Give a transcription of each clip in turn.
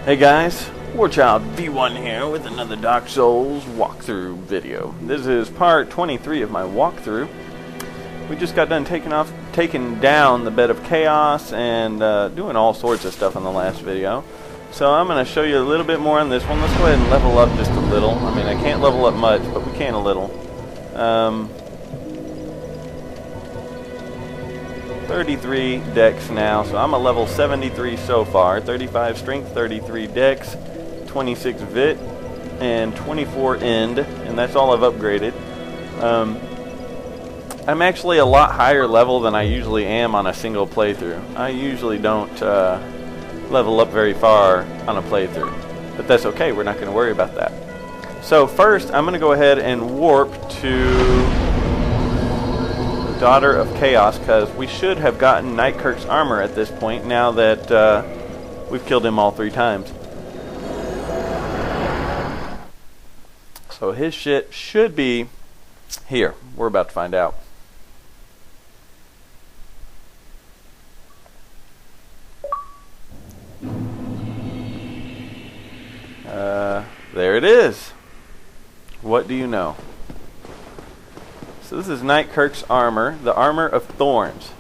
Hey guys, Warchild V1 here with another Dark Souls walkthrough video. This is part 23 of my walkthrough. We just got done taking down the Bed of Chaos and doing all sorts of stuff in the last video. So I'm going to show you a little bit more on this one. Let's go ahead and level up just a little. I mean, I can't level up much, but we can a little. 33 dex now, so I'm a level 73 so far. 35 strength, 33 dex, 26 vit, and 24 end, and that's all I've upgraded. I'm actually a lot higher level than I usually am on a single playthrough. I usually don't level up very far on a playthrough, but that's okay, we're not going to worry about that. So first, I'm going to go ahead and warp to Daughter of Chaos, because we should have gotten Nightcurt's armor at this point now that we've killed him all 3 times. So his shit should be here. We're about to find out. There it is. What do you know? So this is Nightcurt's armor, the armor of Thorns.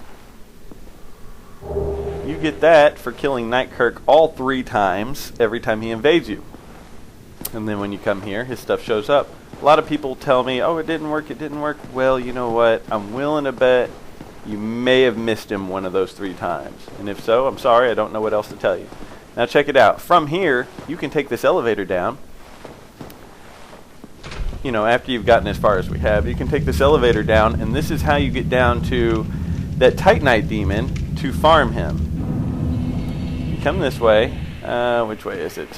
You get that for killing Nightcurt all 3 times every time he invades you. And then when you come here, his stuff shows up. A lot of people tell me, oh, it didn't work, it didn't work. Well, you know what? I'm willing to bet you may have missed him one of those 3 times. And if so, I'm sorry, I don't know what else to tell you. Now check it out. From here, you can take this elevator down. You know, after you've gotten as far as we have, you can take this elevator down, and this is how you get down to that Titanite demon to farm him. You come this way. Which way is it?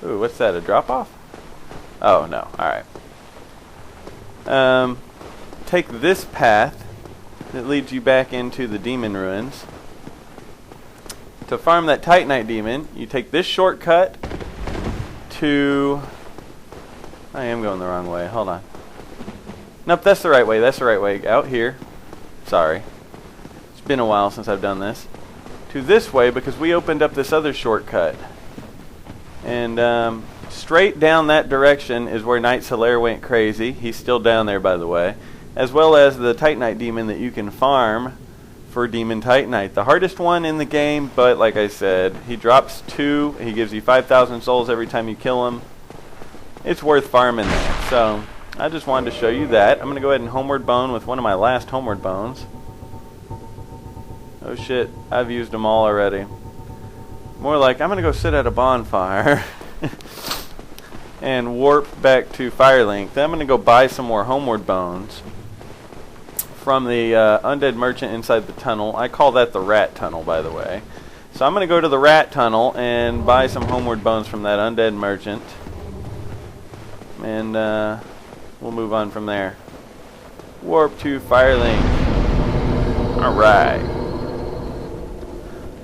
Ooh, what's that, a drop-off? Oh, no. Alright. Take this path that leads you back into the demon ruins. To farm that Titanite demon, you take this shortcut to... I am going the wrong way. Hold on. Nope, that's the right way. That's the right way. Out here. Sorry. It's been a while since I've done this. To this way, because we opened up this other shortcut. And straight down that direction is where Knight Solaire went crazy. He's still down there, by the way. As well as the Titanite demon that you can farm for Demon Titanite. The hardest one in the game, but like I said, he drops 2. He gives you 5,000 souls every time you kill him. It's worth farming there. So I just wanted to show you that. I'm going to go ahead and homeward bone with one of my last homeward bones. Oh shit, I've used them all already. More like I'm going to go sit at a bonfire and warp back to Firelink. Then I'm going to go buy some more homeward bones from the undead merchant inside the tunnel. I call that the rat tunnel, by the way. So I'm going to go to the rat tunnel and buy some homeward bones from that undead merchant. And we'll move on from there. Warp to Firelink. Alright.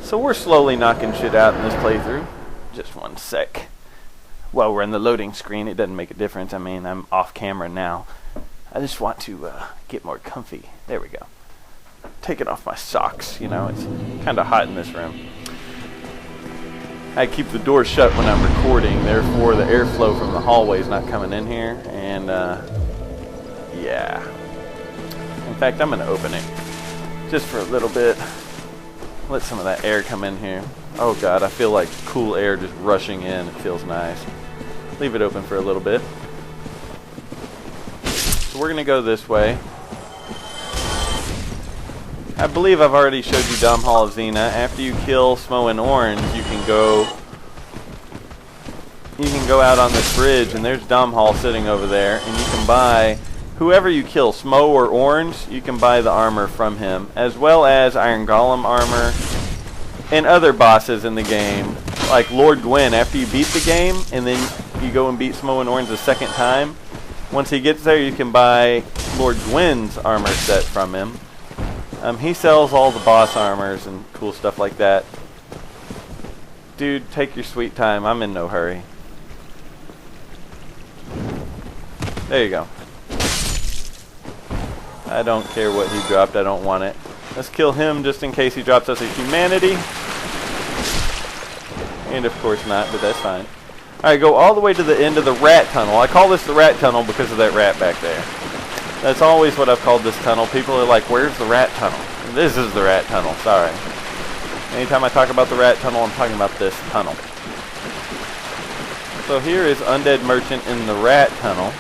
So we're slowly knocking shit out in this playthrough. Just one sec. While we're in the loading screen, it doesn't make a difference. I mean, I'm off camera now. I just want to get more comfy. There we go. Taking off my socks, you know, it's kind of hot in this room. I keep the door shut when I'm recording, therefore the airflow from the hallway is not coming in here, and yeah. In fact, I'm going to open it just for a little bit. Let some of that air come in here. Oh god, I feel like cool air just rushing in. It feels nice. Leave it open for a little bit. So we're going to go this way. I believe I've already showed you Dom Hall of Xena. After you kill Smo and Orange, you can go out on this bridge, and there's Dom Hall sitting over there, and you can buy whoever you kill, Smo or Orange, you can buy the armor from him, as well as Iron Golem armor and other bosses in the game, like Lord Gwyn. After you beat the game, and then you go and beat Smo and Orange the second time, once he gets there, you can buy Lord Gwyn's armor set from him. He sells all the boss armors and cool stuff like that. Dude, take your sweet time. I'm in no hurry. There you go. I don't care what he dropped. I don't want it. Let's kill him just in case he drops us a humanity. And of course not, but that's fine. Alright, go all the way to the end of the rat tunnel. I call this the rat tunnel because of that rat back there. That's always what I've called this tunnel. People are like, where's the rat tunnel? And this is the rat tunnel, sorry. Anytime I talk about the rat tunnel, I'm talking about this tunnel. So here is Undead Merchant in the rat tunnel,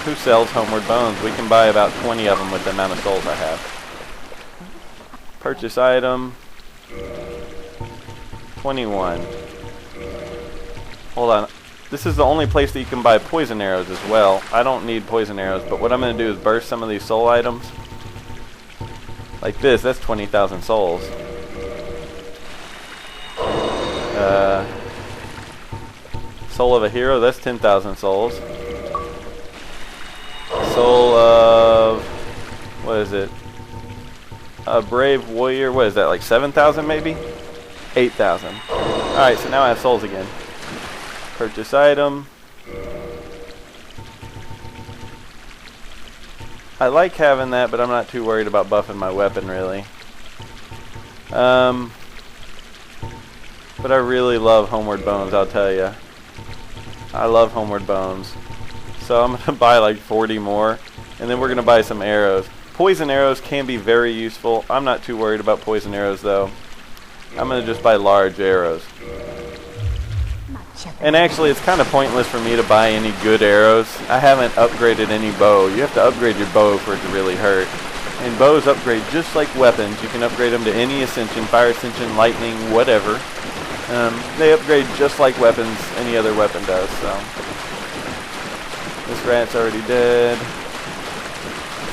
who sells Homeward Bones. We can buy about 20 of them with the amount of souls I have. Purchase item. 21. Hold on. This is the only place that you can buy poison arrows as well. I don't need poison arrows, but what I'm going to do is burst some of these soul items. Like this, that's 20,000 souls. Soul of a hero, that's 10,000 souls. Soul of... what is it? A brave warrior, what is that, like 7,000 maybe? 8,000. Alright, so now I have souls again. Purchase item. I like having that, but I'm not too worried about buffing my weapon, really. But I really love Homeward Bones, I'll tell you. I love Homeward Bones. So I'm going to buy like 40 more, and then we're going to buy some arrows. Poison arrows can be very useful. I'm not too worried about poison arrows, though. I'm going to just buy large arrows. And actually, it's kind of pointless for me to buy any good arrows. I haven't upgraded any bow. You have to upgrade your bow for it to really hurt. And bows upgrade just like weapons. You can upgrade them to any ascension, fire ascension, lightning, whatever. They upgrade just like weapons, any other weapon does. So this rat's already dead.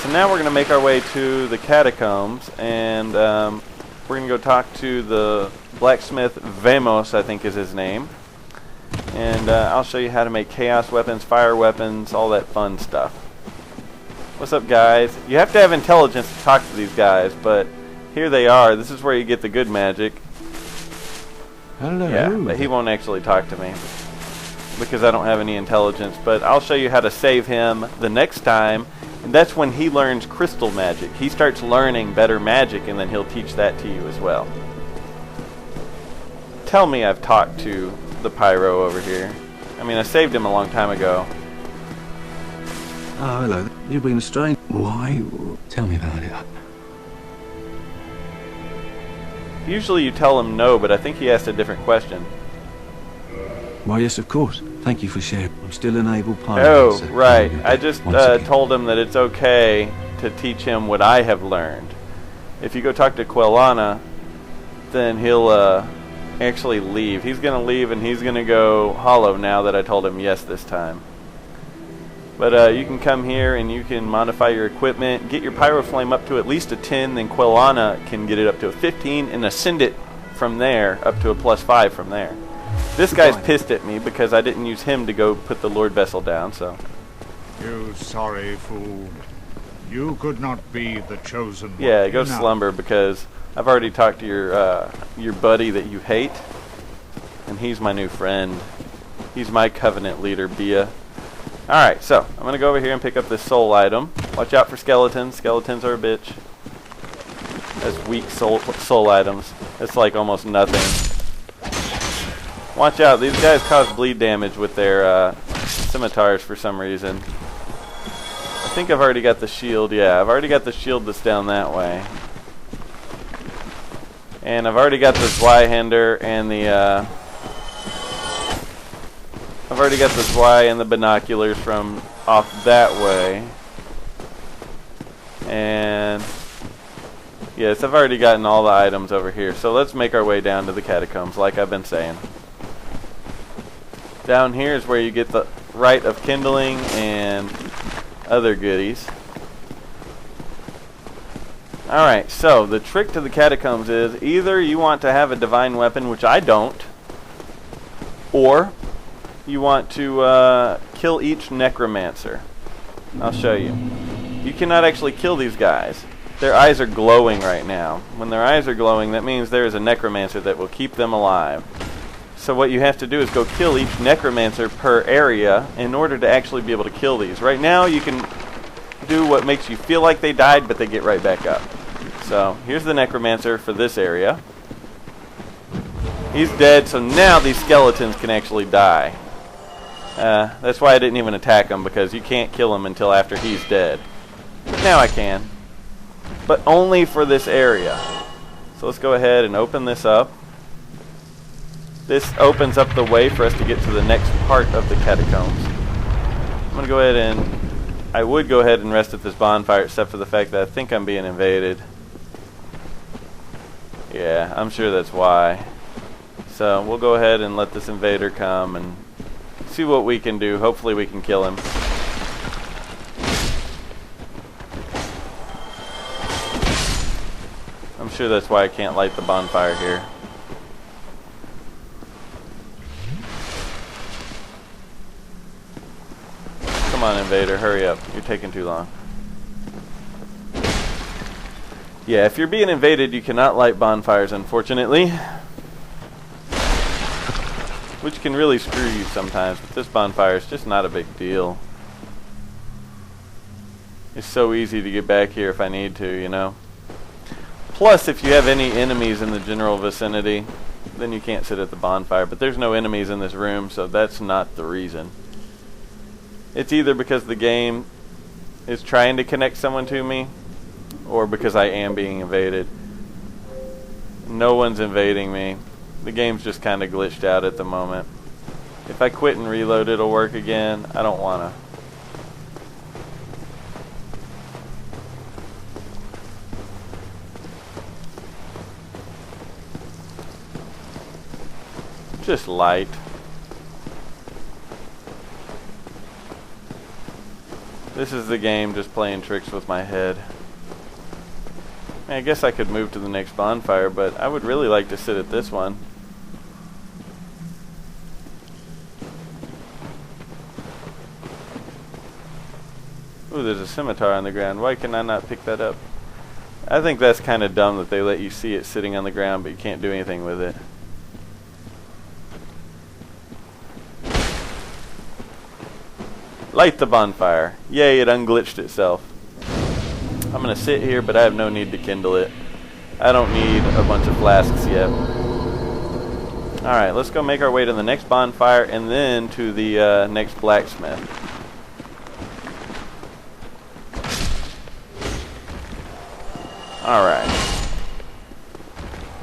So now we're going to make our way to the Catacombs, and we're going to go talk to the Blacksmith Vamos, I think is his name. And I'll show you how to make chaos weapons, fire weapons, all that fun stuff. What's up, guys? You have to have intelligence to talk to these guys, but here they are. This is where you get the good magic. Hello. Yeah, but he won't actually talk to me because I don't have any intelligence. But I'll show you how to save him the next time, and that's when he learns crystal magic. He starts learning better magic, and then he'll teach that to you as well. Tell me I've talked to the pyro over here. I mean, I saved him a long time ago. Oh, hello. You've been strange. Why? Tell me about it. Usually you tell him no, but I think he asked a different question. Why, yes, of course. Thank you for sharing. I'm still an able pilot. Oh, right. I just told him that it's okay to teach him what I have learned. If you go talk to Quelaags, then he'll actually leave. He's going to leave, and he's going to go hollow now that I told him yes this time. But you can come here and you can modify your equipment, get your pyro flame up to at least a 10, then Quelaags can get it up to a 15 and ascend it from there up to a +5 from there. This guy's pissed at me because I didn't use him to go put the Lord Vessel down, so. You sorry fool. You could not be the chosen one. Yeah, go slumber because I've already talked to your buddy that you hate, and he's my new friend. He's my covenant leader, Bia. Alright, so I'm going to go over here and pick up this soul item. Watch out for skeletons. Skeletons are a bitch. That's weak soul items. It's like almost nothing. Watch out. These guys cause bleed damage with their scimitars for some reason. I think I've already got the shield. Yeah, I've already got the shield that's down that way. And I've already got the Zweihander and the I've already got the Zwei and the binoculars from off that way. And yes, I've already gotten all the items over here. So let's make our way down to the Catacombs like I've been saying. Down here is where you get the Rite of Kindeling and other goodies. Alright, so the trick to the Catacombs is either you want to have a divine weapon, which I don't, or you want to kill each Necromancer. I'll show you. You cannot actually kill these guys. Their eyes are glowing right now. When their eyes are glowing, that means there is a Necromancer that will keep them alive. So what you have to do is go kill each Necromancer per area in order to actually be able to kill these. Right now you can do what makes you feel like they died, but they get right back up. So here's the Necromancer for this area. He's dead, so now these skeletons can actually die. That's why I didn't even attack him, because you can't kill him until after he's dead. But now I can. But only for this area. So let's go ahead and open this up. This opens up the way for us to get to the next part of the catacombs. I'm going to go ahead and... I would go ahead and rest at this bonfire, except for the fact that I think I'm being invaded. Yeah, I'm sure that's why. So we'll go ahead and let this invader come and see what we can do. Hopefully we can kill him. I'm sure that's why I can't light the bonfire here. Come on, invader, hurry up. You're taking too long. Yeah, if you're being invaded, you cannot light bonfires, unfortunately. Which can really screw you sometimes, but this bonfire is just not a big deal. It's so easy to get back here if I need to, you know. Plus, if you have any enemies in the general vicinity, then you can't sit at the bonfire. But there's no enemies in this room, so that's not the reason. It's either because the game is trying to connect someone to me, or because I am being invaded. No one's invading me. The game's just kind of glitched out at the moment. If I quit and reload, it'll work again. I don't want to. Just light. This is the game just playing tricks with my head. I guess I could move to the next bonfire, but I would really like to sit at this one. Ooh, there's a scimitar on the ground. Why can I not pick that up? I think that's kind of dumb that they let you see it sitting on the ground, but you can't do anything with it. Light the bonfire. Yay, it unglitched itself. I'm going to sit here, but I have no need to kindle it. I don't need a bunch of flasks yet. Alright, let's go make our way to the next bonfire and then to the next blacksmith. Alright.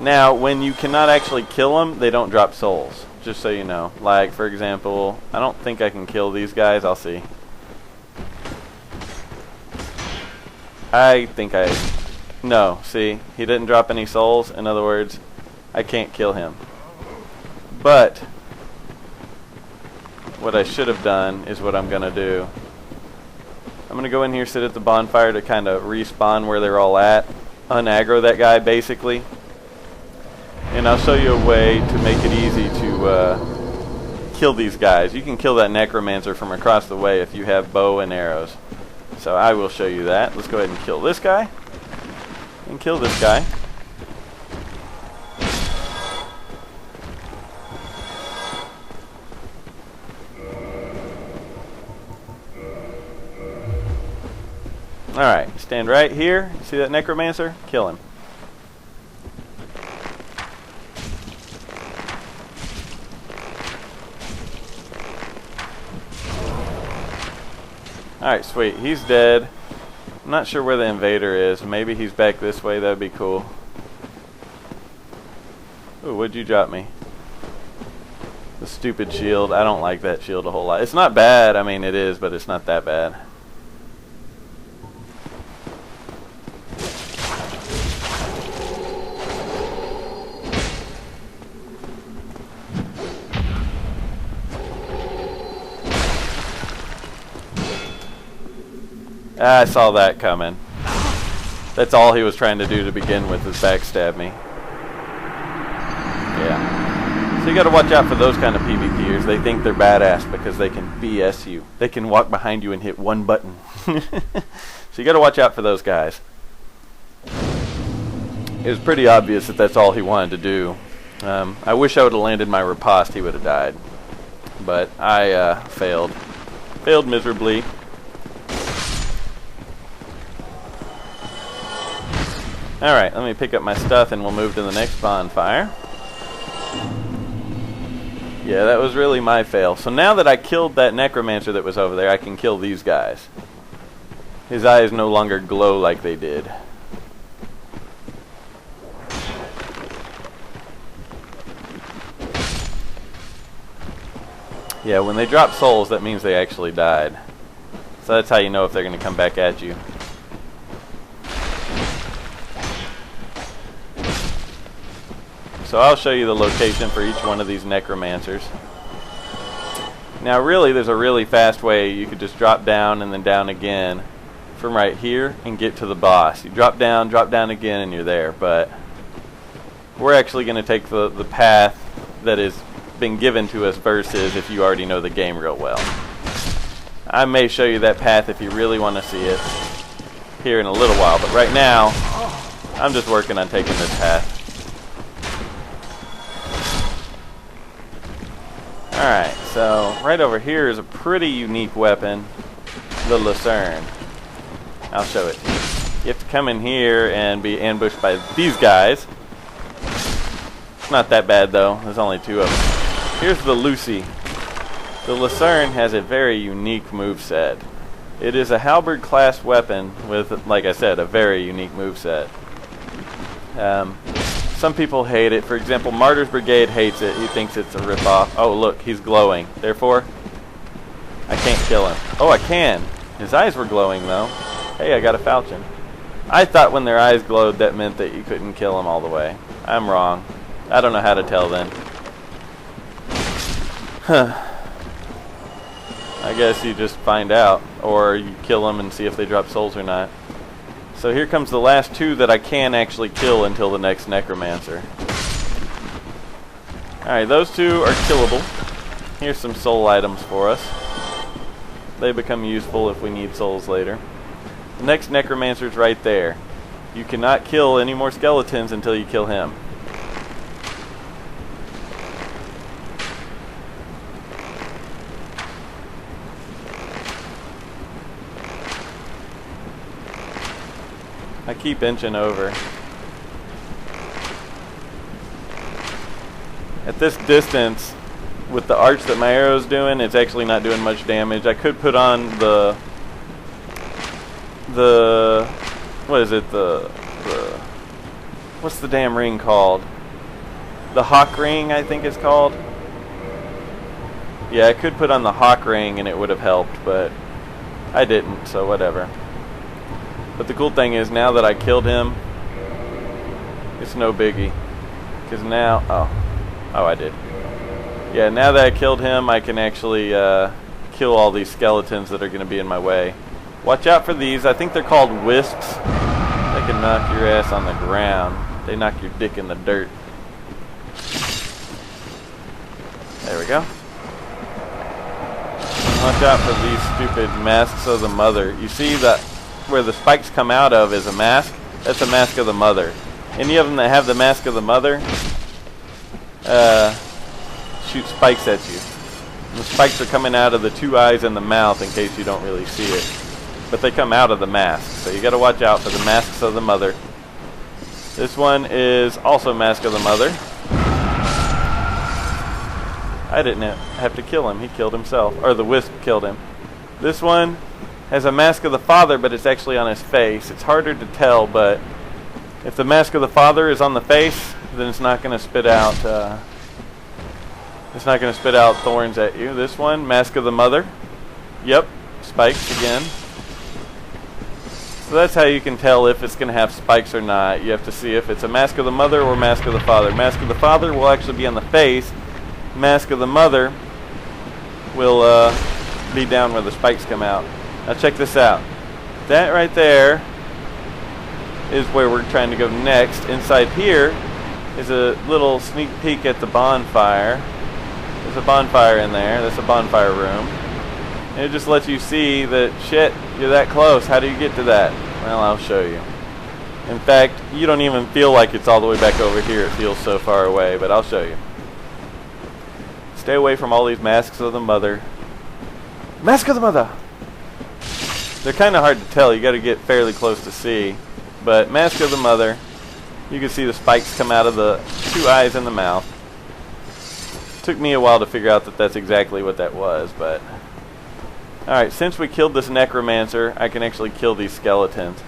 Now, when you cannot actually kill them, they don't drop souls. Just so you know. Like, for example, I don't think I can kill these guys. I'll see. I think I... No, see? He didn't drop any souls. In other words, I can't kill him. But what I should have done is what I'm going to do. I'm going to go in here, sit at the bonfire to kind of respawn where they're all at. Unaggro that guy, basically. And I'll show you a way to make it easy to kill these guys. You can kill that Necromancer from across the way if you have bow and arrows. So I will show you that. Let's go ahead and kill this guy. And kill this guy. Alright, stand right here. See that Necromancer? Kill him. Alright, sweet. He's dead. I'm not sure where the invader is. Maybe he's back this way. That would be cool. Ooh, what'd you drop me? The stupid shield. I don't like that shield a whole lot. It's not bad. I mean, it is, but it's not that bad. I saw that coming. That's all he was trying to do to begin with, is backstab me. Yeah. So you gotta watch out for those kind of PvPers. They think they're badass because they can BS you. They can walk behind you and hit one button. So you gotta watch out for those guys. It was pretty obvious that that's all he wanted to do. I wish I would have landed my riposte. He would have died. But I failed. Failed miserably. Alright, let me pick up my stuff and we'll move to the next bonfire. Yeah, that was really my fail. So now that I killed that Necromancer that was over there, I can kill these guys. His eyes no longer glow like they did. Yeah, when they drop souls, that means they actually died. So that's how you know if they're going to come back at you. So I'll show you the location for each one of these Necromancers. Now really, there's a really fast way. You could just drop down and then down again from right here and get to the boss. You drop down again, and you're there. But we're actually going to take the path that is been given to us versus if you already know the game real well. I may show you that path if you really want to see it here in a little while, but right now I'm just working on taking this path. Alright, so right over here is a pretty unique weapon, the lucerne. I'll show it to you. You have to come in here and be ambushed by these guys. It's not that bad though, there's only two of them. Here's the Lucy. The lucerne has a very unique moveset. It is a halberd class weapon with, like I said, a very unique moveset. Some people hate it. For example, Martyr's Brigade hates it. He thinks it's a ripoff. Oh, look, he's glowing. Therefore, I can't kill him. Oh, I can. His eyes were glowing, though. Hey, I got a falchion. I thought when their eyes glowed, that meant that you couldn't kill them all the way. I'm wrong. I don't know how to tell then. I guess you just find out, or you kill them and see if they drop souls or not. So here comes the last two that I can actually kill until the next Necromancer. Alright, those two are killable. Here's some soul items for us. They become useful if we need souls later. The next Necromancer's right there. You cannot kill any more skeletons until you kill him. I keep inching over. At this distance, with the arch that my arrow's doing, it's actually not doing much damage. I could put on the what is it, what's the damn ring called? The hawk ring, I think it's called. Yeah, I could put on the hawk ring and it would have helped, but I didn't, so whatever. But the cool thing is, now that I killed him, it's no biggie. Because now, oh, I did. Yeah, now that I killed him, I can actually kill all these skeletons that are going to be in my way. Watch out for these. I think they're called wisps. They can knock your ass on the ground. They knock your dick in the dirt. There we go. Watch out for these stupid masks of the mother. You see that where the spikes come out of is a mask? That's a mask of the mother. Any of them that have the mask of the mother shoot spikes at you. And the spikes are coming out of the two eyes and the mouth in case you don't really see it. But they come out of the mask, so you gotta watch out for the masks of the mother. This one is also mask of the mother. I didn't have to kill him, he killed himself. Or the wisp killed him. This one has a mask of the father, but it's actually on his face. It's harder to tell, but if the mask of the father is on the face, then it's not going to spit out. It's not going to spit out thorns at you. This one, mask of the mother. Yep, spikes again. So that's how you can tell if it's going to have spikes or not. You have to see if it's a mask of the mother or mask of the father. Mask of the father will actually be on the face. Mask of the mother will be down where the spikes come out. Now check this out. That right there is where we're trying to go next. Inside here is a little sneak peek at the bonfire. There's a bonfire in there. That's a bonfire room. And it just lets you see that, shit, you're that close. How do you get to that? Well, I'll show you. In fact, you don't even feel like it's all the way back over here. It feels so far away, but I'll show you. Stay away from all these masks of the mother. Mask of the mother! They're kind of hard to tell. You got to get fairly close to see. But mask of the mother, you can see the spikes come out of the two eyes and the mouth. Took me a while to figure out that that's exactly what that was, but... Alright, since we killed this Necromancer, I can actually kill these skeletons.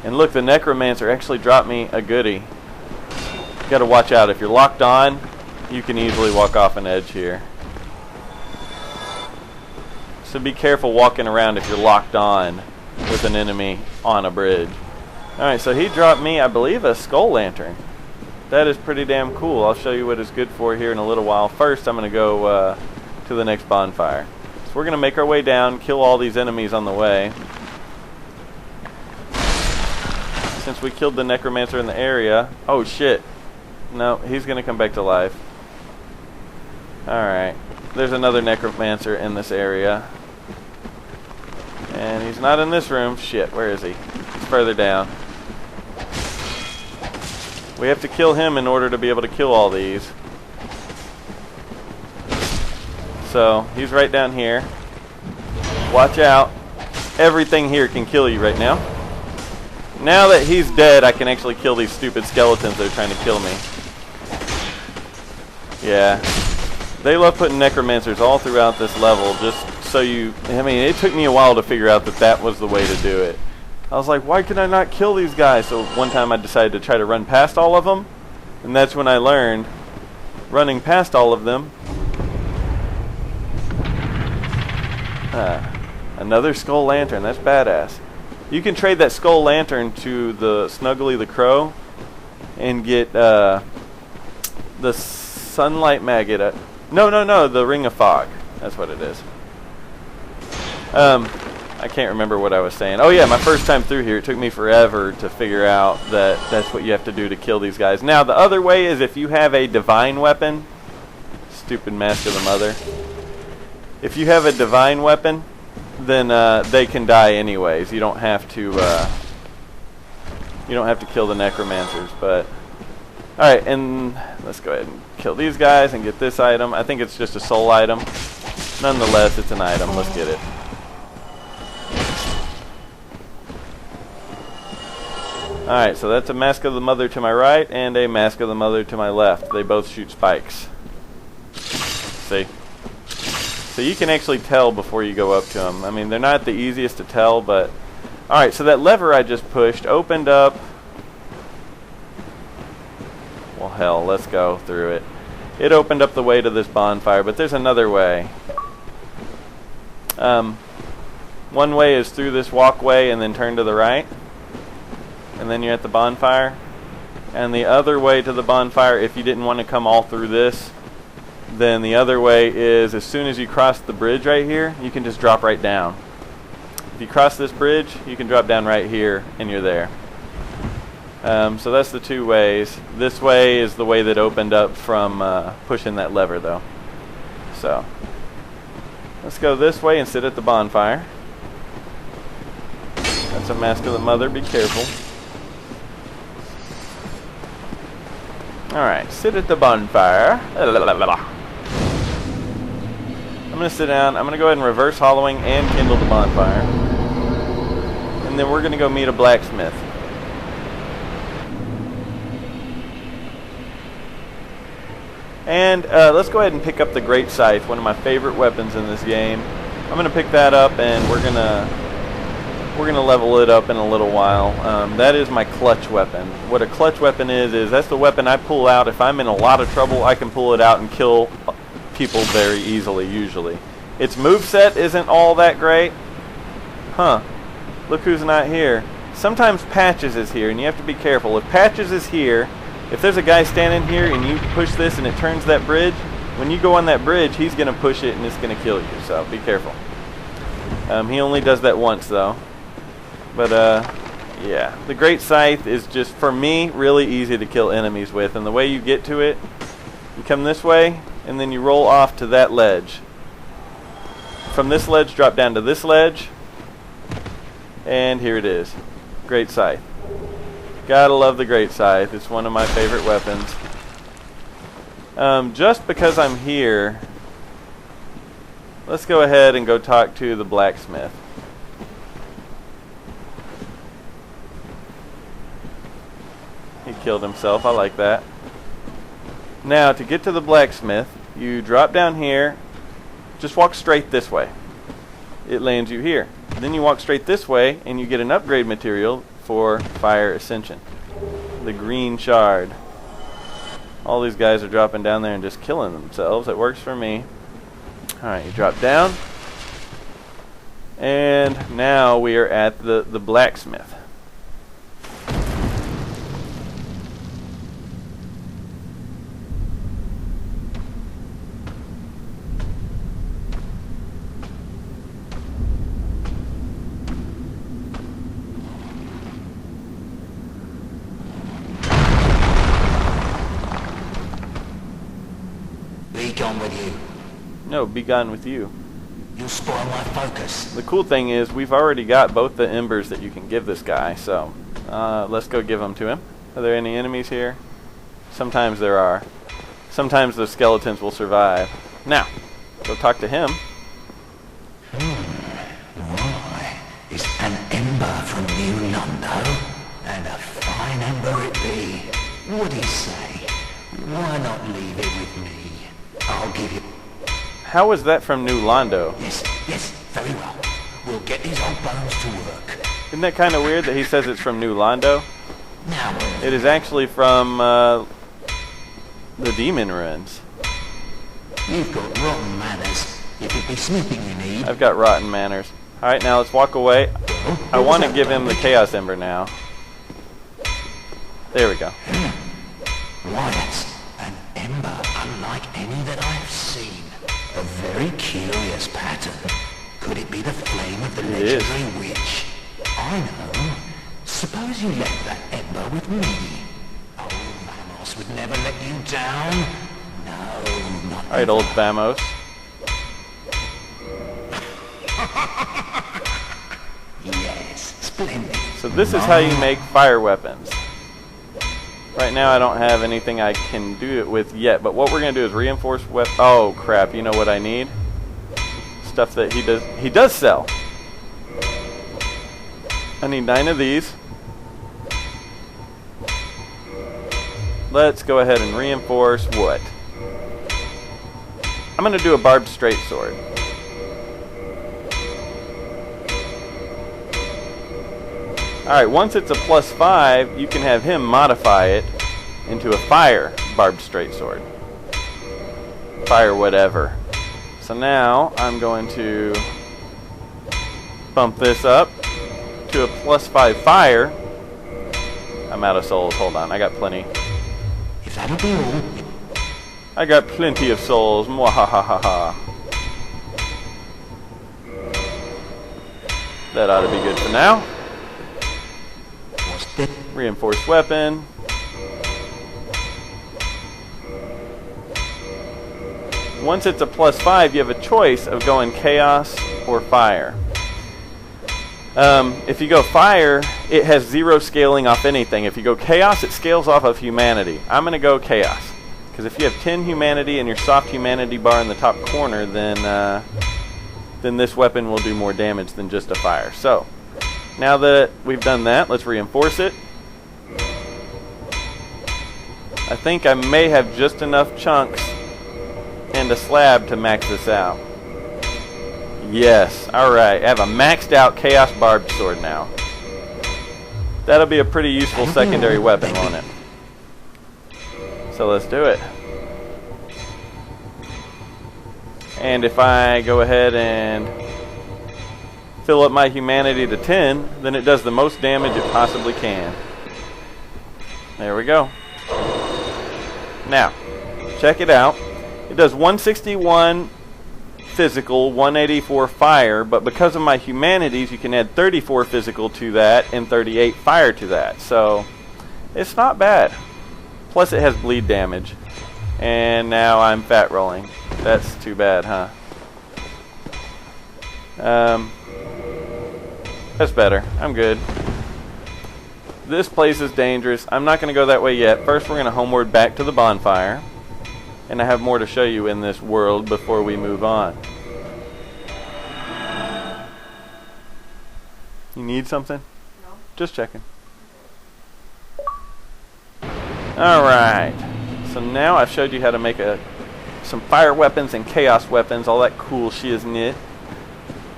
And look, the Necromancer actually dropped me a goodie. You gotta watch out. If you're locked on, you can easily walk off an edge here. So be careful walking around if you're locked on with an enemy on a bridge. Alright, so he dropped me, I believe, a skull lantern. That is pretty damn cool. I'll show you what it's good for here in a little while. First, I'm going to go to the next bonfire. So we're going to make our way down, kill all these enemies on the way. Since we killed the Necromancer in the area... Oh, shit. No, he's going to come back to life. Alright. There's another Necromancer in this area. And he's not in this room. Shit, where is he? He's further down. We have to kill him in order to be able to kill all these. So, he's right down here. Watch out. Everything here can kill you right now. Now that he's dead, I can actually kill these stupid skeletons that are trying to kill me. Yeah. They love putting Necromancers all throughout this level just so you... I mean, it took me a while to figure out that that was the way to do it. I was like, why can I not kill these guys? So one time I decided to try to run past all of them. And that's when I learned, running past all of them. Another skull lantern. That's badass. You can trade that skull lantern to the Snuggly the Crow and get the sunlight maggot. No, the Ring of Fog. That's what it is. I can't remember what I was saying. Oh yeah, my first time through here, it took me forever to figure out that that's what you have to do to kill these guys. Now, the other way is if you have a divine weapon. Stupid Mask of the Mother. If you have a divine weapon, then they can die anyways. You don't have to kill the Necromancers, but... Alright, and let's go ahead and kill these guys and get this item. I think it's just a soul item. Nonetheless, it's an item. Let's get it. Alright, so that's a Mask of the Mother to my right and a Mask of the Mother to my left. They both shoot spikes. See? So you can actually tell before you go up to them. I mean, they're not the easiest to tell, but... Alright, so that lever I just pushed opened up... Well, hell, let's go through it. It opened up the way to this bonfire, but there's another way. One way is through this walkway and then turn to the right. And then you're at the bonfire. And the other way to the bonfire, if you didn't want to come all through this, then the other way is as soon as you cross the bridge right here, you can just drop right down. If you cross this bridge, you can drop down right here and you're there. So that's the two ways. This way is the way that opened up from pushing that lever though. So let's go this way and sit at the bonfire. That's a Mask of the Mother, be careful. Alright, sit at the bonfire. I'm going to sit down. I'm going to go ahead and reverse hollowing and kindle the bonfire. And then we're going to go meet a blacksmith. And let's go ahead and pick up the Great Scythe, one of my favorite weapons in this game. I'm going to pick that up and we're going to level it up in a little while. That is my clutch weapon. What a clutch weapon is that's the weapon I pull out. If I'm in a lot of trouble, I can pull it out and kill people very easily, usually. Its moveset isn't all that great. Huh. Look who's not here. Sometimes Patches is here, and you have to be careful. If Patches is here, if there's a guy standing here and you push this and it turns that bridge, when you go on that bridge, he's going to push it and it's going to kill you, so be careful. He only does that once, though. But, yeah. The Great Scythe is just, for me, really easy to kill enemies with. And the way you get to it, you come this way, and then you roll off to that ledge. From this ledge, drop down to this ledge. And here it is. Great Scythe. Gotta love the Great Scythe. It's one of my favorite weapons. Just because I'm here, let's go ahead and go talk to the blacksmith. He killed himself. I like that. Now, to get to the blacksmith, You drop down here. Just walk straight this way. It lands you here. Then you walk straight this way, and you get an upgrade material for Fire Ascension. The green shard. All these guys are dropping down there and just killing themselves. It works for me. Alright, you drop down. And now we are at the blacksmith. Be gone with you. No, be gone with you. You'll spoil my focus. The cool thing is we've already got both the embers that you can give this guy, so let's go give them to him. Are there any enemies here? Sometimes there are. Sometimes the skeletons will survive. Now, go talk to him. Why? It's an ember from New Londo, and a fine ember it be. What'd he say? Why not leave it with me? I'll give you... How was that from New Londo? Yes, very well. We'll get these old bones to work. Isn't that kind of weird that he says it's from New Londo? Now, It is actually from the Demon Ruins. you've got rotten manners. If it be snooping you need... I've got rotten manners. Alright, now let's walk away. I want to give him the Chaos Ember now. There we go. Why, that's an ember unlike any that I have seen. A very curious pattern. Could it be the flame of the It is. legendary witch? I know. Suppose you left that ember with me. Old Vamos would never let you down. No, not Alright, old Vamos. Yes, splendid. So this is how you make fire weapons. Right now I don't have anything I can do it with yet, but what we're going to do is reinforce weapon. Oh crap, you know what I need? Stuff that he does sell. I need 9 of these. Let's go ahead and reinforce what? I'm going to do a barbed straight sword. Alright, once it's a +5, you can have him modify it into a fire barbed straight sword. Fire whatever. So now I'm going to bump this up to a +5 fire. I'm out of souls. Hold on, I got plenty. If that'll be all... I got plenty of souls. Mwahahaha. That ought to be good for now. What's that? Reinforced weapon. Once it's a +5, you have a choice of going chaos or fire. If you go fire, it has 0 scaling off anything. If you go chaos, it scales off of humanity. I'm going to go chaos. Because if you have 10 humanity and your soft humanity bar in the top corner, then this weapon will do more damage than just a fire. So, now that we've done that, let's reinforce it. I think I may have just enough chunks and a slab to max this out. Yes, alright. I have a maxed out Chaos Barbed Sword now. That'll be a pretty useful secondary weapon, won't it? So let's do it. And if I go ahead and fill up my humanity to 10, then it does the most damage it possibly can. There we go. Now, check it out. It does 161 physical, 184 fire, but because of my humanities, you can add 34 physical to that and 38 fire to that. So, it's not bad. Plus it has bleed damage. And now I'm fat rolling. That's too bad, huh? That's better. I'm good. This place is dangerous. I'm not going to go that way yet. First we're going to homeward back to the bonfire. And I have more to show you in this world before we move on. You need something? No. Just checking. Alright. So now I've showed you how to make a some fire weapons and chaos weapons, all that cool shiznit.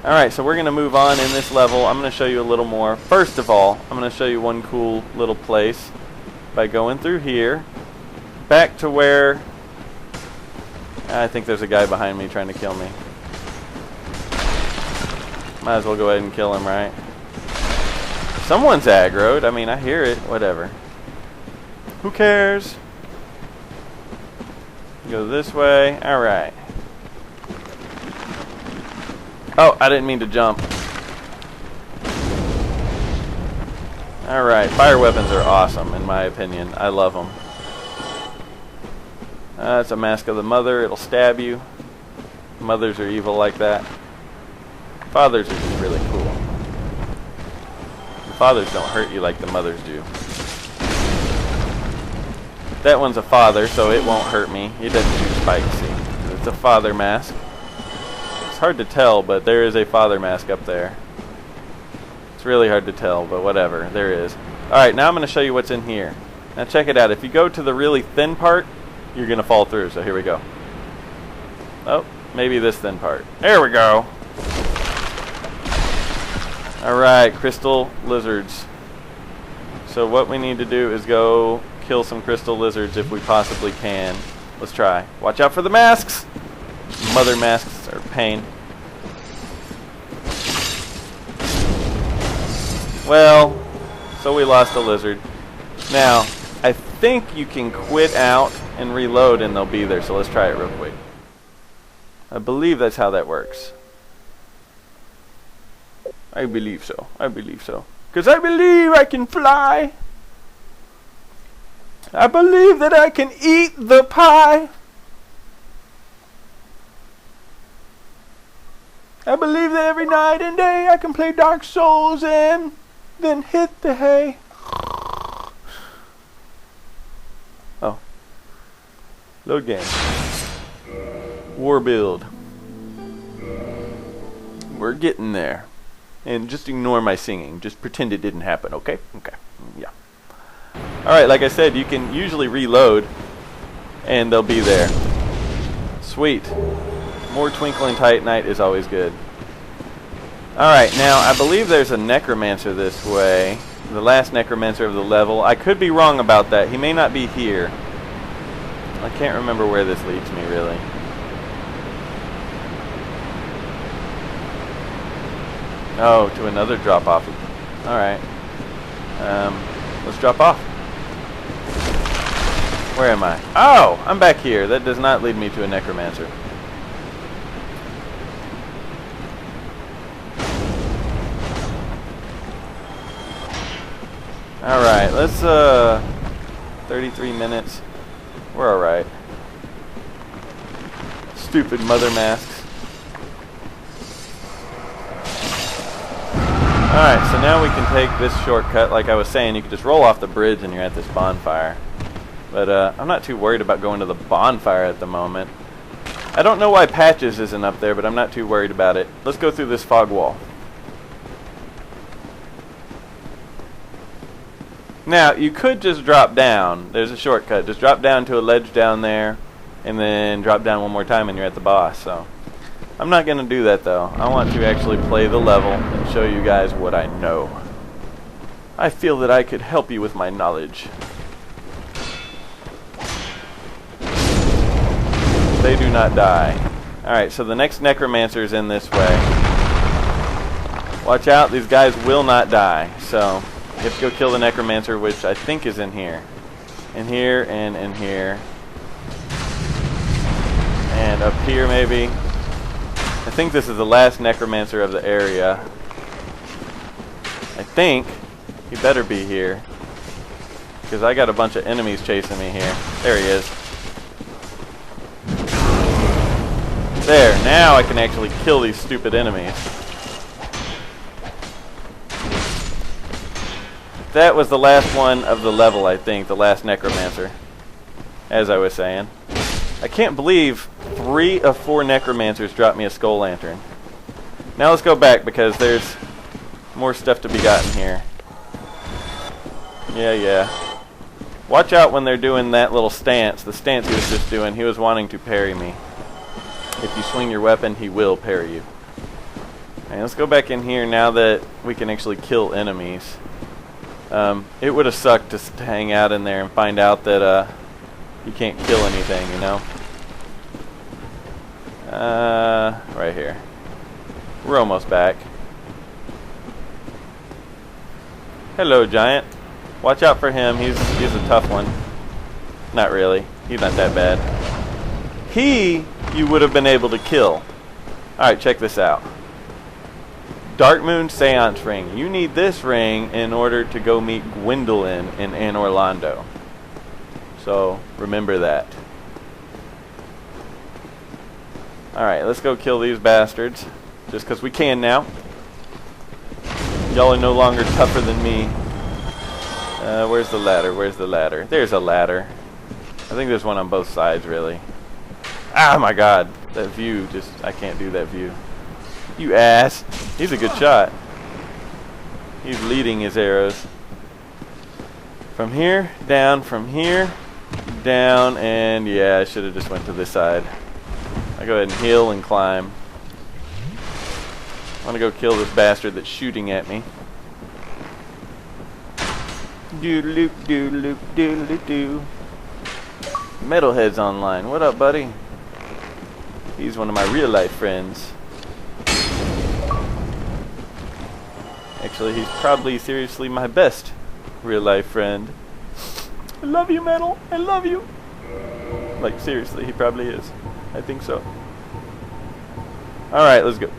Alright, so we're going to move on in this level. I'm going to show you a little more. First of all, I'm going to show you one cool little place by going through here, back to where... I think there's a guy behind me trying to kill me. Might as well go ahead and kill him, right? Someone's aggroed. I mean, I hear it. Whatever. Who cares? Go this way. Alright. Oh, I didn't mean to jump. Alright, fire weapons are awesome, in my opinion. I love them. It's a Mask of the Mother. It'll stab you. Mothers are evil like that. Fathers are just really cool. The fathers don't hurt you like the mothers do. That one's a father, so it won't hurt me. It doesn't shoot spikes, see. It's a father mask. It's hard to tell, but there is a father mask up there. It's really hard to tell, but whatever. There is. Alright, now I'm going to show you what's in here. Now check it out. If you go to the really thin part, you're going to fall through, so here we go. Oh, maybe this thin part. There we go. Alright, crystal lizards. So what we need to do is go kill some crystal lizards if we possibly can. Let's try. Watch out for the masks! Mother masks are pain. Well, so we lost a lizard. Now, I think you can quit out and reload and they'll be there, so let's try it real quick. I believe that's how that works. I believe so. I believe so. 'Cause I believe I can fly. I believe that I can eat the pie. I believe that every night and day I can play Dark Souls and then hit the hay. Oh. Load game. War build. We're getting there. And just ignore my singing. Just pretend it didn't happen, okay? Okay. Yeah. Alright, like I said, you can usually reload and they'll be there. Sweet. More Twinkling Titanite is always good. Alright, now I believe there's a Necromancer this way. The last Necromancer of the level. I could be wrong about that. He may not be here. I can't remember where this leads me, really. Oh, to another drop-off. Alright. Let's drop off. Where am I? Oh! I'm back here. That does not lead me to a Necromancer. Alright, let's, 33 minutes. We're alright. Stupid mother masks. Alright, so now we can take this shortcut. Like I was saying, you can just roll off the bridge and you're at this bonfire. But I'm not too worried about going to the bonfire at the moment. I don't know why Patches isn't up there, but I'm not too worried about it. Let's go through this fog wall. Now, you could just drop down. There's a shortcut. Just drop down to a ledge down there, and then drop down one more time and you're at the boss. So I'm not going to do that, though. I want to actually play the level and show you guys what I know. I feel that I could help you with my knowledge. They do not die. Alright, so the next Necromancer is in this way. Watch out, these guys will not die. So you have to go kill the Necromancer, which I think is in here. In here, and in here. And up here, maybe. I think this is the last Necromancer of the area. I think he better be here. Because I got a bunch of enemies chasing me here. There he is. There, now I can actually kill these stupid enemies. That was the last one of the level, I think. The last Necromancer. As I was saying. I can't believe 3 of 4 Necromancers dropped me a Skull Lantern. Now let's go back because there's more stuff to be gotten here. Yeah. Watch out when they're doing that little stance. The stance he was just doing, he was wanting to parry me. If you swing your weapon, he will parry you. And let's go back in here now that we can actually kill enemies. It would have sucked to hang out in there and find out that you can't kill anything, you know? Right here. We're almost back. Hello, giant. Watch out for him. He's a tough one. Not really. He's not that bad. You would have been able to kill. Alright, check this out. Darkmoon Seyonce Ring. You need this ring in order to go meet Gwendolyn in Anor Londo. So, remember that. Alright, let's go kill these bastards. Just because we can now. Y'all are no longer tougher than me. Where's the ladder? Where's the ladder? There's a ladder. I think there's one on both sides, really. Ah, my God. That view, I can't do that view. You ass. He's a good shot. He's leading his arrows. From here, down, and yeah, I should have just went to this side. I go ahead and heal and climb. I want to go kill this bastard that's shooting at me. Doodaloop, doodaloop, doodaloop, doo. Metalhead's online. What up, buddy? He's one of my real life friends. Actually, he's probably seriously my best real life friend. I love you, Metal. I love you. Like, seriously, he probably is. I think so. Alright, let's go.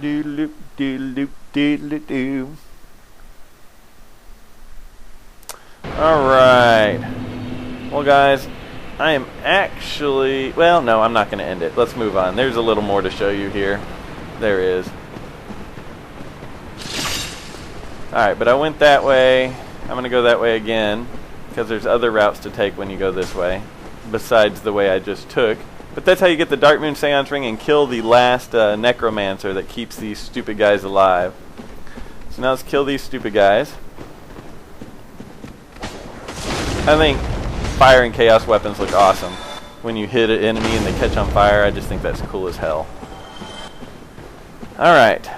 Doodaloop, doodaloop, doodaloop, doo. Alright. Well, guys, I am actually... Well, no, I'm not going to end it. Let's move on. There's a little more to show you here. There is. Alright, but I went that way. I'm going to go that way again, because there's other routes to take when you go this way, besides the way I just took. But that's how you get the Darkmoon Seyonce Ring and kill the last Necromancer that keeps these stupid guys alive. So now let's kill these stupid guys. I think fire and chaos weapons look awesome. When you hit an enemy and they catch on fire, I just think that's cool as hell. Alright.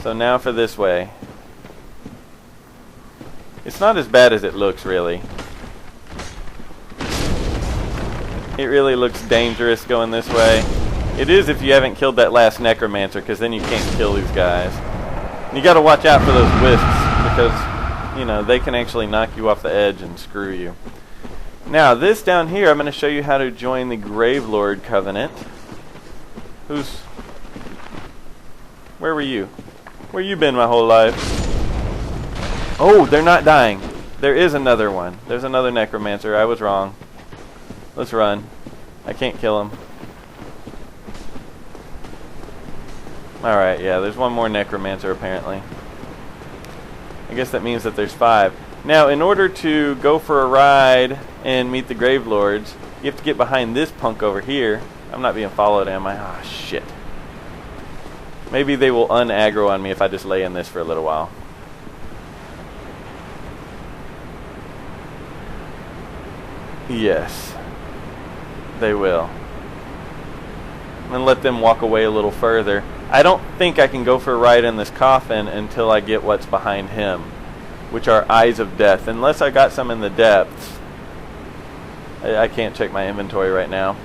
So now for this way. It's not as bad as it looks, really. It really looks dangerous going this way. It is if you haven't killed that last Necromancer, because then you can't kill these guys. And you gotta watch out for those wisps, because, you know, they can actually knock you off the edge and screw you. Now, this down here, I'm going to show you how to join the Gravelord Covenant. Where were you? Where you been my whole life? Oh, they're not dying. There is another one. There's another Necromancer. I was wrong. Let's run. I can't kill him. Alright, yeah, there's one more Necromancer apparently. I guess that means that there's 5. Now, in order to go for a ride and meet the Gravelords, you have to get behind this punk over here. I'm not being followed, am I? Ah, shit. Maybe they will un-aggro on me if I just lay in this for a little while. Yes. They will. I'm going to let them walk away a little further. I don't think I can go for a ride in this coffin until I get what's behind him, which are Eyes of Death. Unless I got some in the depths. I can't check my inventory right now.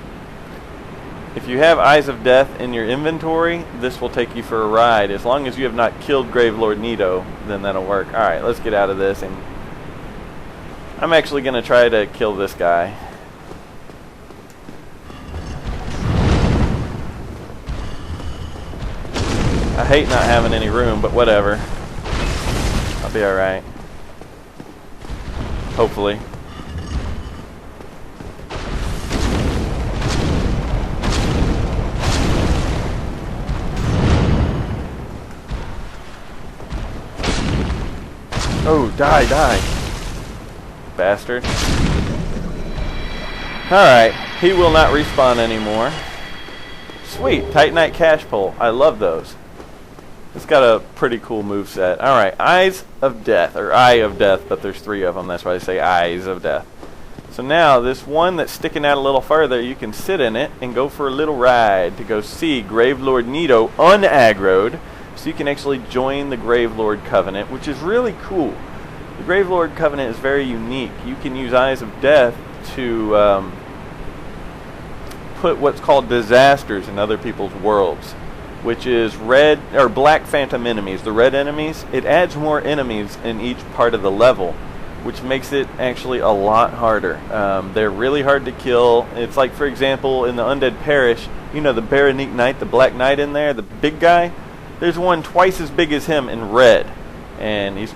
If you have Eyes of Death in your inventory, this will take you for a ride. As long as you have not killed Gravelord Nito, then that'll work. Alright, let's get out of this. And I'm actually going to try to kill this guy. I hate not having any room, but whatever. I'll be alright. Hopefully. Oh, die. Bastard. Alright, he will not respawn anymore. Sweet, Titanite cash pull. I love those. It's got a pretty cool moveset. Alright, Eyes of Death, or Eye of Death, but there's 3 of them. That's why I say Eyes of Death. So now, this one that's sticking out a little further, you can sit in it and go for a little ride to go see Gravelord Nito unaggroed. So you can actually join the Gravelord Covenant, which is really cool. The Gravelord Covenant is very unique. You can use Eyes of Death to put what's called disasters in other people's worlds, which is red or black phantom enemies. The red enemies, it adds more enemies in each part of the level, which makes it actually a lot harder. They're really hard to kill. It's like, for example, in the Undead Parish, you know the Baronique Knight, the Black Knight in there, the big guy? There's one twice as big as him in red, and he's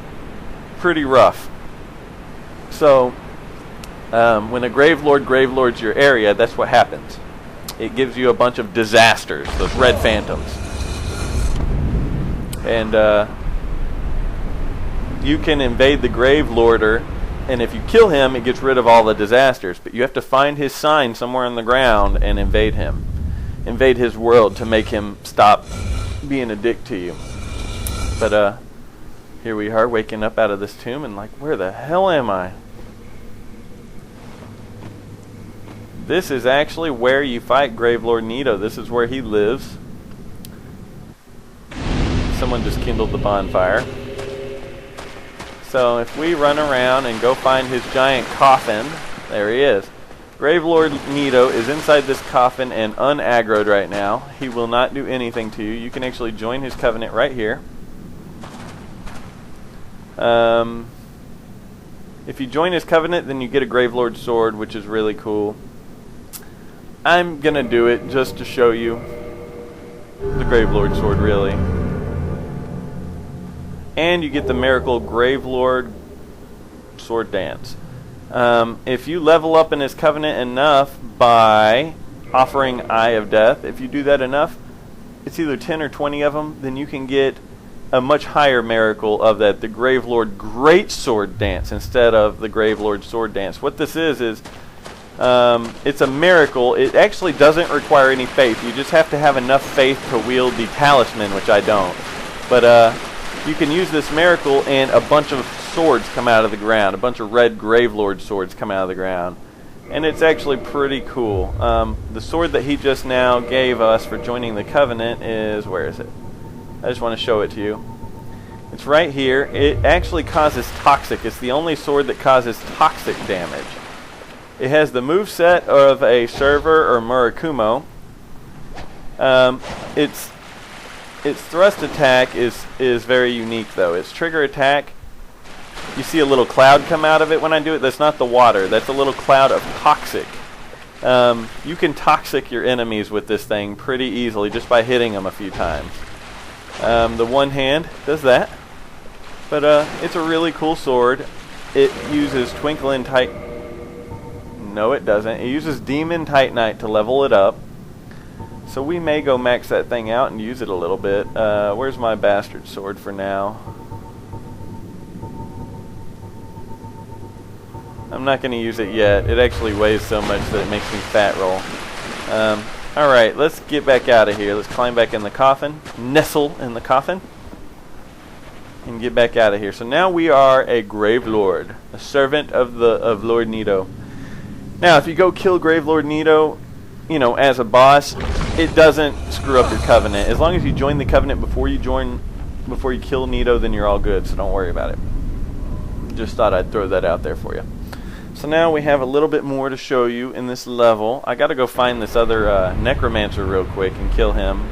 pretty rough. So, when a Gravelords your area, that's what happens. It gives you a bunch of disasters, those red phantoms. And you can invade the Gravelorder, and if you kill him, it gets rid of all the disasters. But you have to find his sign somewhere on the ground and invade him. Invade his world to make him stop being a dick to you. But here we are waking up out of this tomb and like, where the hell am I? This is actually where you fight Gravelord Nito. This is where he lives. Someone just kindled the bonfire. So if we run around and go find his giant coffin, there he is. Gravelord Nito is inside this coffin and unaggroed right now. He will not do anything to you. You can actually join his covenant right here. If you join his covenant, then you get a Gravelord Sword, which is really cool. I'm gonna do it just to show you the Gravelord Sword, really. And you get the Miracle Gravelord Sword Dance. If you level up in his covenant enough by offering Eye of Death, if you do that enough, it's either 10 or 20 of them, then you can get a much higher miracle of that, the Gravelord Great Sword Dance instead of the Gravelord Sword Dance. What this is it's a miracle. It actually doesn't require any faith. You just have to have enough faith to wield the talisman, which I don't. But you can use this miracle and a bunch of swords come out of the ground. A bunch of red Gravelord swords come out of the ground. And it's actually pretty cool. The sword that he just now gave us for joining the Covenant is... where is it? I just want to show it to you. It's right here. It actually causes toxic. It's the only sword that causes toxic damage. It has the moveset of a server or Murakumo. Its thrust attack is very unique though. Its trigger attack, you see a little cloud come out of it when I do it. That's not the water. That's a little cloud of toxic. You can toxic your enemies with this thing pretty easily just by hitting them a few times. The one hand does that. But it's a really cool sword. It uses Twinkling Tight... No, it doesn't. It uses Demon Titanite to level it up. So we may go max that thing out and use it a little bit. Where's my bastard sword for now? I'm not going to use it yet. It actually weighs so much that it makes me fat roll. Alright, let's get back out of here. Let's climb back in the coffin. Nestle in the coffin. And get back out of here. So now we are a Gravelord. A servant of Lord Nito. Now, if you go kill Gravelord Nito, you know, as a boss, it doesn't screw up your covenant. As long as you join the covenant before you kill Nito, then you're all good, so don't worry about it. Just thought I'd throw that out there for you. So now we have a little bit more to show you in this level. I gotta go find this other Necromancer real quick and kill him.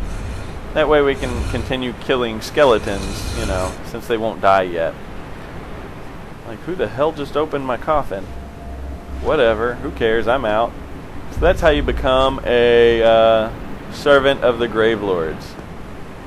That way we can continue killing skeletons, you know, since they won't die yet. Like, who the hell just opened my coffin? Whatever, who cares, I'm out. So that's how you become a servant of the Gravelords.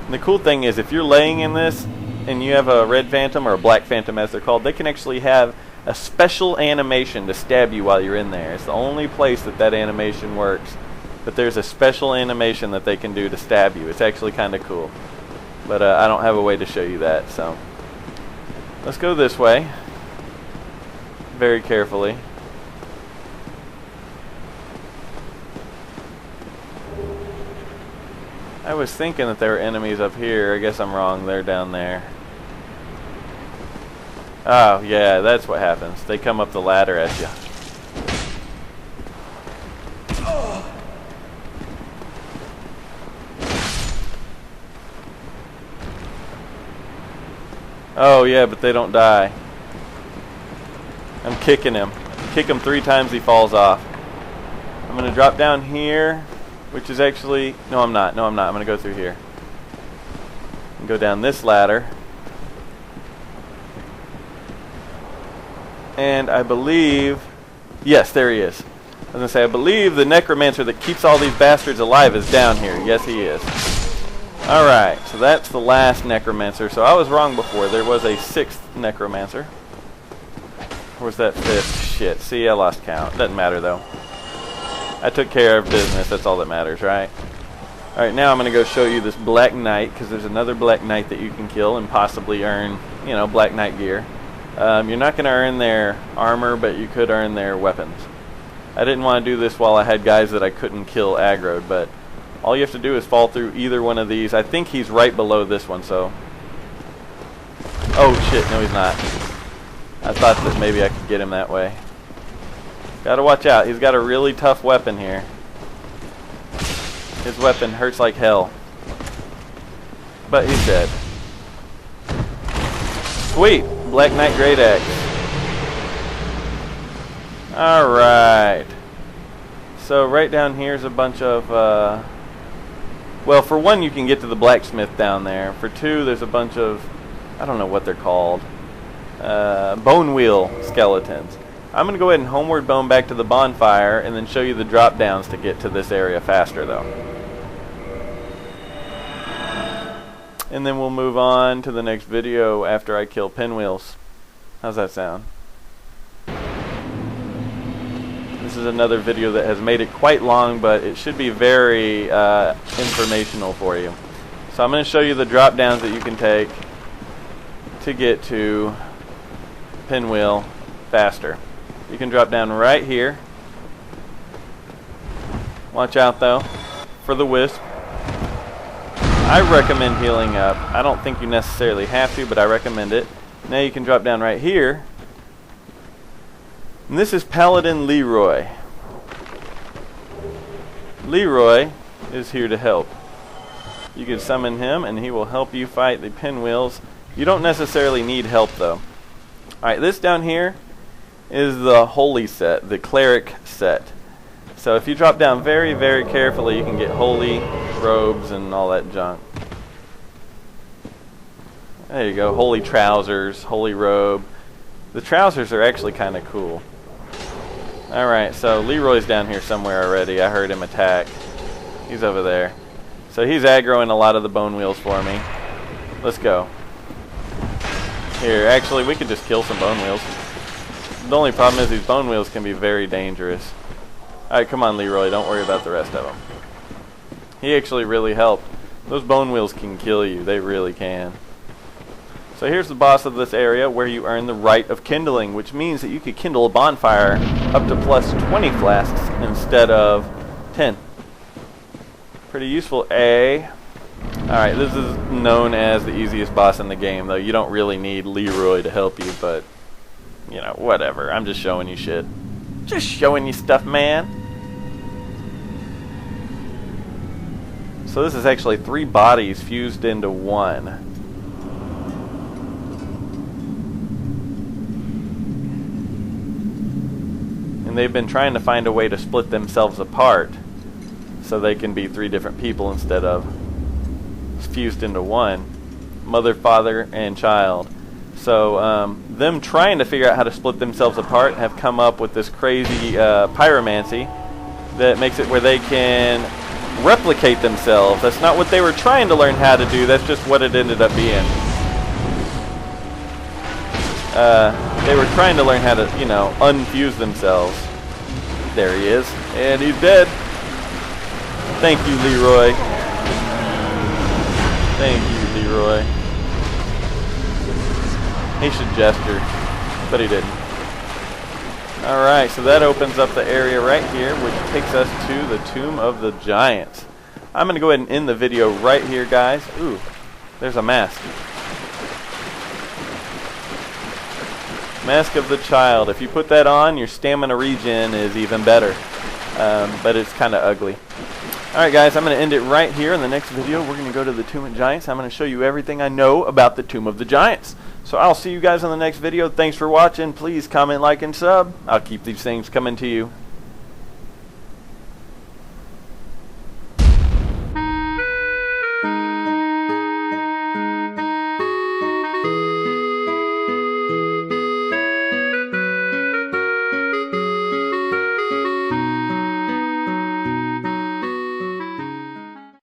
And the cool thing is, if you're laying in this, and you have a red phantom, or a black phantom as they're called, they can actually have a special animation to stab you while you're in there. It's the only place that animation works. But there's a special animation that they can do to stab you. It's actually kind of cool. But I don't have a way to show you that, so... let's go this way. Very carefully. I was thinking that there were enemies up here. I guess I'm wrong. They're down there. Oh, yeah, that's what happens. They come up the ladder at you. Oh, yeah, but they don't die. I'm kicking him. Kick him 3 times, he falls off. I'm going to drop down here, which is actually... No, I'm not. No, I'm not. I'm going to go through here. And go down this ladder. And I believe... Yes, there he is. I was going to say, I believe the Necromancer that keeps all these bastards alive is down here. Yes, he is. Alright, so that's the last Necromancer. So I was wrong before. There was a 6th Necromancer. Or was that 5th? Shit. See, I lost count. Doesn't matter, though. I took care of business. That's all that matters, right? Alright, now I'm going to go show you this Black Knight, because there's another Black Knight that you can kill and possibly earn, you know, Black Knight gear. You're not going to earn their armor, but you could earn their weapons. I didn't want to do this while I had guys that I couldn't kill aggroed, but all you have to do is fall through either one of these. I think he's right below this one, so... Oh, shit. No, he's not. I thought that maybe I could get him that way. Gotta watch out. He's got a really tough weapon here. His weapon hurts like hell. But he's dead. Sweet! Black Knight Greataxe. Alright. So right down here is a bunch of... well, for one, you can get to the blacksmith down there. For two, there's a bunch of... I don't know what they're called. Bone wheel skeletons. I'm going to go ahead and homeward bone back to the bonfire and then show you the drop downs to get to this area faster, though. And then we'll move on to the next video after I kill pinwheels. How's that sound? This is another video that has made it quite long, but it should be very informational for you. So I'm going to show you the drop downs that you can take to get to Pinwheel faster. You can drop down right here. Watch out though for the wisp. I recommend healing up. I don't think you necessarily have to, but I recommend it. Now you can drop down right here. And this is Paladin Leroy. Leroy is here to help. You can summon him and he will help you fight the pinwheels. You don't necessarily need help though. Alright, this down here is the holy set, the cleric set. So if you drop down very, very carefully, you can get holy robes and all that junk. There you go, holy trousers, holy robe. The trousers are actually kind of cool. Alright, so Leroy's down here somewhere already. I heard him attack. He's over there. So he's aggroing a lot of the bone wheels for me. Let's go. Here, actually, we could just kill some bone wheels. The only problem is these bone wheels can be very dangerous. Alright, come on, Leroy. Don't worry about the rest of them. He actually really helped. Those bone wheels can kill you. They really can. So here's the boss of this area where you earn the Rite of Kindeling, which means that you could kindle a bonfire up to plus 20 flasks instead of 10. Pretty useful, eh? Alright, this is known as the easiest boss in the game, though. You don't really need Leroy to help you, but, you know, whatever. I'm just showing you shit. Just showing you stuff, man. So this is actually 3 bodies fused into one. And they've been trying to find a way to split themselves apart so they can be 3 different people instead of fused into one. Mother, father, and child. So them trying to figure out how to split themselves apart have come up with this crazy pyromancy that makes it where they can replicate themselves. That's not what they were trying to learn how to do, that's just what it ended up being. They were trying to learn how to, you know, unfuse themselves. There he is. And he's dead. Thank you, Leroy. Thank you, Leroy. He should gesture, but he didn't. Alright, so that opens up the area right here, which takes us to the Tomb of the Giants. I'm going to go ahead and end the video right here, guys. Ooh, there's a mask. Mask of the Child. If you put that on, your stamina regen is even better. But it's kind of ugly. Alright guys, I'm going to end it right here. In the next video, we're going to go to the Tomb of Giants. I'm going to show you everything I know about the Tomb of the Giants. So I'll see you guys in the next video. Thanks for watching. Please comment, like, and sub. I'll keep these things coming to you.